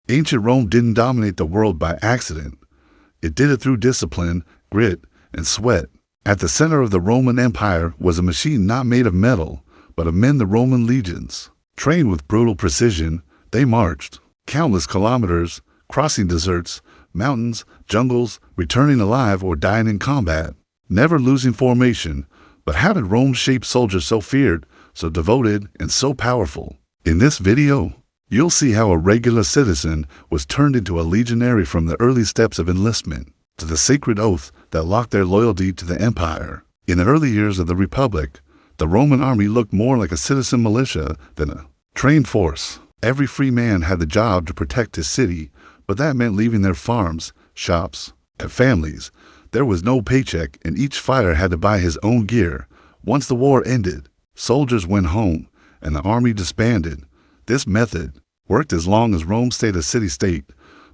Ancient Rome didn't dominate the world by accident. It did it through discipline, grit, and sweat. At the center of the Roman Empire was a machine not made of metal, but of men, the Roman legions. Trained with brutal precision, they marched countless kilometers, crossing deserts, mountains, jungles, returning alive or dying in combat, never losing formation. But how did Rome shape soldiers so feared, so devoted, and so powerful? In this video, you'll see how a regular citizen was turned into a legionary, from the early steps of enlistment to the sacred oath that locked their loyalty to the empire. In the early years of the Republic, the Roman army looked more like a citizen militia than a trained force. Every free man had the job to protect his city, but that meant leaving their farms, shops, and families. There was no paycheck, and each fighter had to buy his own gear. Once the war ended, soldiers went home, and the army disbanded. This method worked as long as Rome stayed a city-state,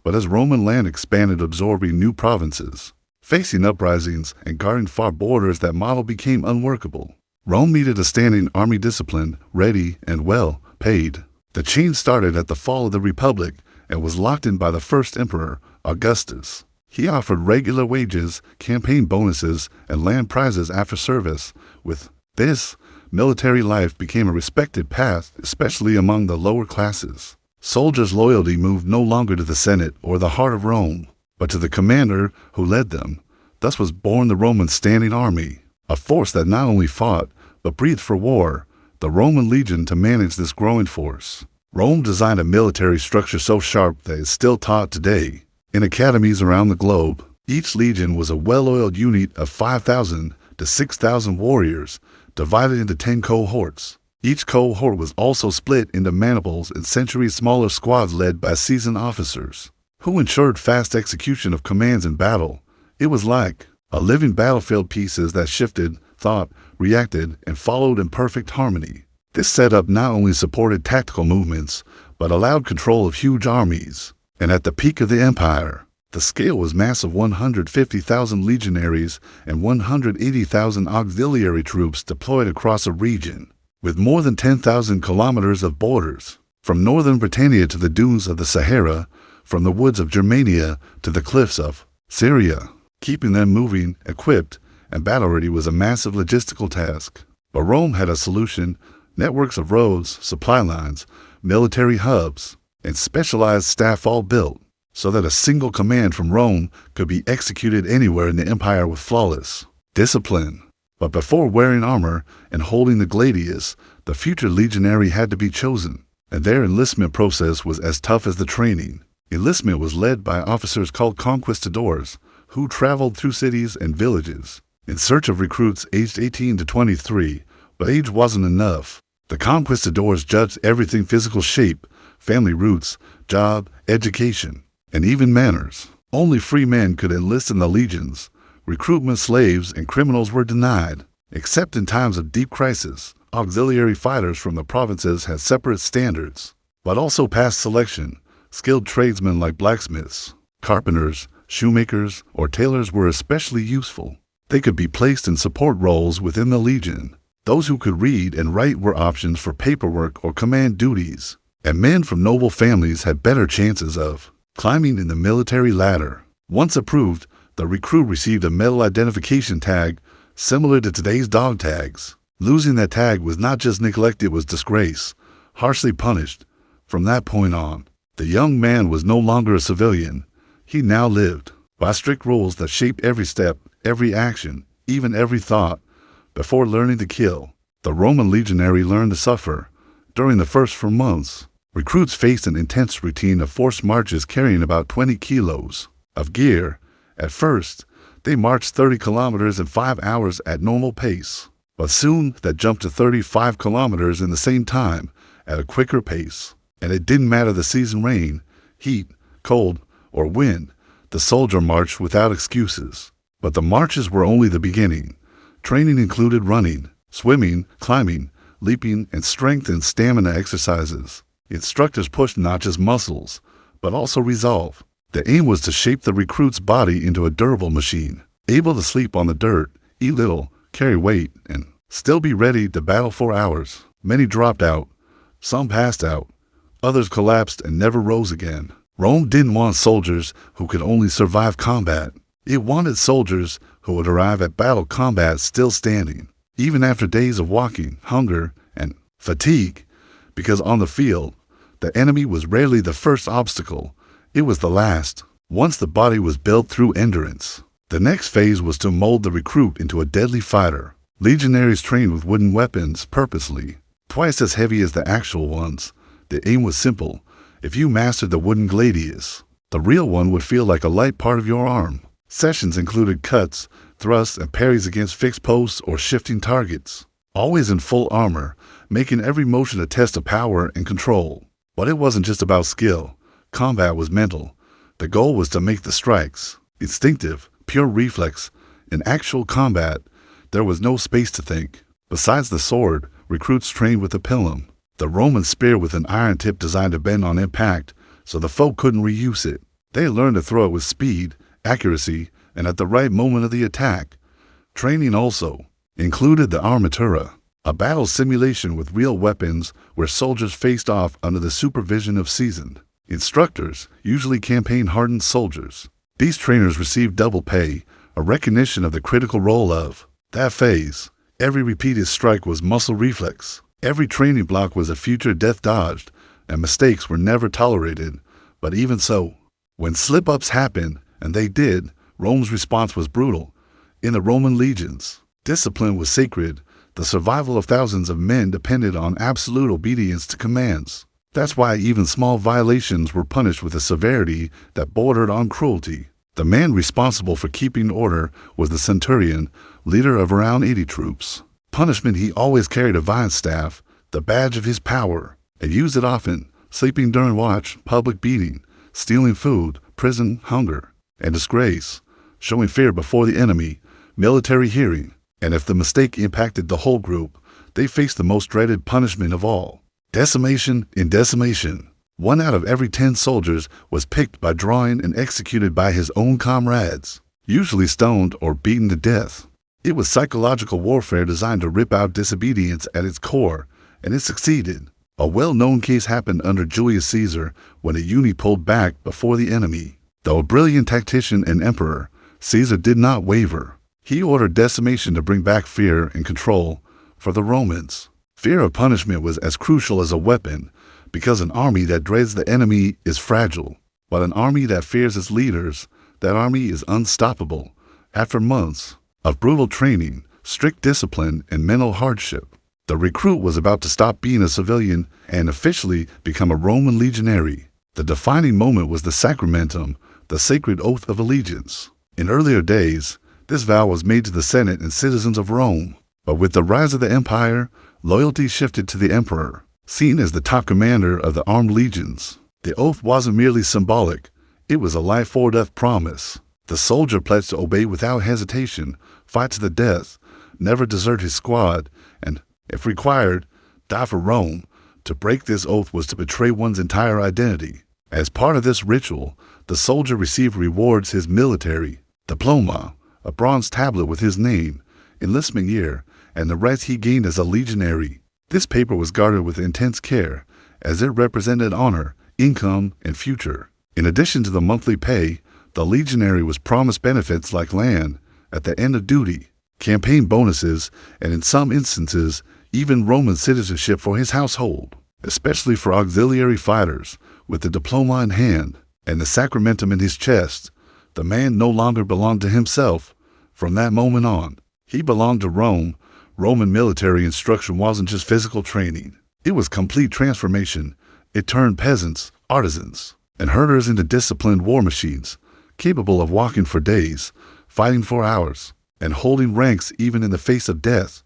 but as Roman land expanded, absorbing new provinces, facing uprisings, and guarding far borders, that model became unworkable. Rome needed a standing army, disciplined, ready, and well paid. The change started at the fall of the Republic and was locked in by the first emperor, Augustus. He offered regular wages, campaign bonuses, and land prizes after service. With this, military life became a respected path, especially among the lower classes. Soldiers' loyalty moved no longer to the Senate or the heart of Rome, but to the commander who led them. Thus was born the Roman standing army, a force that not only fought, but breathed for war. The Roman legion to manage this growing force. Rome designed a military structure so sharp that it's still taught today in academies around the globe. Each legion was a well-oiled unit of 5,000 to 6,000 warriors, divided into 10 cohorts. Each cohort was also split into maniples and centuries smaller squads led by seasoned officers, who ensured fast execution of commands in battle. It was like a living battlefield, pieces that shifted, thought, reacted, and followed in perfect harmony. This setup not only supported tactical movements, but allowed control of huge armies. And at the peak of the empire, the scale was massive: 150,000 legionaries and 180,000 auxiliary troops deployed across a region with more than 10,000 kilometers of borders, from northern Britannia to the dunes of the Sahara, from the woods of Germania to the cliffs of Syria. Keeping them moving, equipped, and battle-ready was a massive logistical task. But Rome had a solution: networks of roads, supply lines, military hubs, and specialized staff, all built so that a single command from Rome could be executed anywhere in the empire with flawless discipline. But before wearing armor and holding the gladius, the future legionary had to be chosen, and their enlistment process was as tough as the training. Enlistment was led by officers called conquistadors, who traveled through cities and villages in search of recruits aged 18 to 23, but age wasn't enough. The conquistadors judged everything: physical shape, family roots, job, education, and even manners. Only free men could enlist in the legions. Recruitment slaves and criminals were denied. Except in times of deep crisis, auxiliary fighters from the provinces had separate standards, but also passed selection. Skilled tradesmen like blacksmiths, carpenters, shoemakers, or tailors were especially useful. They could be placed in support roles within the legion. Those who could read and write were options for paperwork or command duties, and men from noble families had better chances of climbing in the military ladder. Once approved, the recruit received a metal identification tag similar to today's dog tags. Losing that tag was not just neglect, it was disgrace, harshly punished. From that point on, the young man was no longer a civilian. He now lived by strict rules that shaped every step, every action, even every thought. Before learning to kill, the Roman legionary learned to suffer. During the first 4 months, recruits faced an intense routine of forced marches carrying about 20 kilos of gear. At first, they marched 30 kilometers in 5 hours at normal pace, but soon that jumped to 35 kilometers in the same time at a quicker pace. And it didn't matter the season: rain, heat, cold, or wind. The soldier marched without excuses. But the marches were only the beginning. Training included running, swimming, climbing, leaping, and strength and stamina exercises. Instructors pushed not just muscles, but also resolve. The aim was to shape the recruit's body into a durable machine, able to sleep on the dirt, eat little, carry weight, and still be ready to battle for hours. Many dropped out, some passed out, others collapsed and never rose again. Rome didn't want soldiers who could only survive combat. It wanted soldiers who would arrive at battle combat still standing, even after days of walking, hunger, and fatigue, because on the field, the enemy was rarely the first obstacle, it was the last. Once the body was built through endurance, the next phase was to mold the recruit into a deadly fighter. Legionaries trained with wooden weapons purposely, twice as heavy as the actual ones. The aim was simple. If you mastered the wooden gladius, the real one would feel like a light part of your arm. Sessions included cuts, thrusts, and parries against fixed posts or shifting targets, always in full armor, making every motion a test of power and control. But it wasn't just about skill. Combat was mental. The goal was to make the strikes instinctive, pure reflex. In actual combat, there was no space to think. Besides the sword, recruits trained with the pilum, the Roman spear with an iron tip designed to bend on impact so the foe couldn't reuse it. They learned to throw it with speed, accuracy, and at the right moment of the attack. Training also included the armatura, a battle simulation with real weapons where soldiers faced off under the supervision of seasoned instructors, usually campaign-hardened soldiers. These trainers received double pay, a recognition of the critical role of that phase. Every repeated strike was muscle reflex. Every training block was a future death dodged, and mistakes were never tolerated. But even so, when slip-ups happened, and they did, Rome's response was brutal. In the Roman legions, discipline was sacred. The survival of thousands of men depended on absolute obedience to commands. That's why even small violations were punished with a severity that bordered on cruelty. The man responsible for keeping order was the centurion, leader of around 80 troops. Punishment, he always carried a vine staff, the badge of his power, and used it often: sleeping during watch, public beating, stealing food, prison, hunger, and disgrace, showing fear before the enemy, military hearing, and if the mistake impacted the whole group, they faced the most dreaded punishment of all: decimation. In decimation, 1 out of every 10 soldiers was picked by drawing and executed by his own comrades, usually stoned or beaten to death. It was psychological warfare designed to rip out disobedience at its core, and it succeeded. A well-known case happened under Julius Caesar when a unit pulled back before the enemy. Though a brilliant tactician and emperor, Caesar did not waver. He ordered decimation to bring back fear and control for the Romans. Fear of punishment was as crucial as a weapon, because an army that dreads the enemy is fragile, but an army that fears its leaders, that army is unstoppable. After months of brutal training, strict discipline, and mental hardship, the recruit was about to stop being a civilian and officially become a Roman legionary. The defining moment was the sacramentum, the sacred oath of allegiance. In earlier days, this vow was made to the Senate and citizens of Rome, but with the rise of the empire, loyalty shifted to the emperor. Seen as the top commander of the armed legions, the oath wasn't merely symbolic, it was a life-or-death promise. The soldier pledged to obey without hesitation, fight to the death, never desert his squad, and, if required, die for Rome. To break this oath was to betray one's entire identity. As part of this ritual, the soldier received rewards: his military diploma, a bronze tablet with his name, enlistment year, and the rights he gained as a legionary. This paper was guarded with intense care, as it represented honor, income, and future. In addition to the monthly pay, the legionary was promised benefits like land at the end of duty, campaign bonuses, and in some instances, even Roman citizenship for his household, especially for auxiliary fighters. With the diploma in hand and the sacramentum in his chest, the man no longer belonged to himself. From that moment on, he belonged to Rome. Roman military instruction wasn't just physical training. It was complete transformation. It turned peasants, artisans, and herders into disciplined war machines, capable of walking for days, fighting for hours, and holding ranks even in the face of death.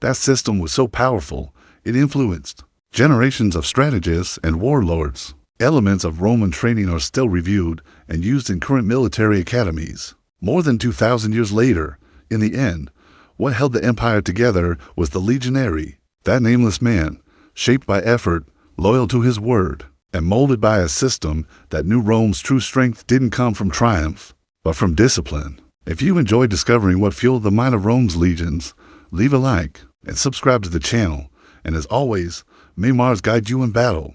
That system was so powerful, it influenced generations of strategists and warlords. Elements of Roman training are still reviewed and used in current military academies. More than 2,000 years later, in the end, what held the empire together was the legionary, that nameless man, shaped by effort, loyal to his word, and molded by a system that knew Rome's true strength didn't come from triumph, but from discipline. If you enjoyed discovering what fueled the might of Rome's legions, leave a like and subscribe to the channel. And as always, may Mars guide you in battle.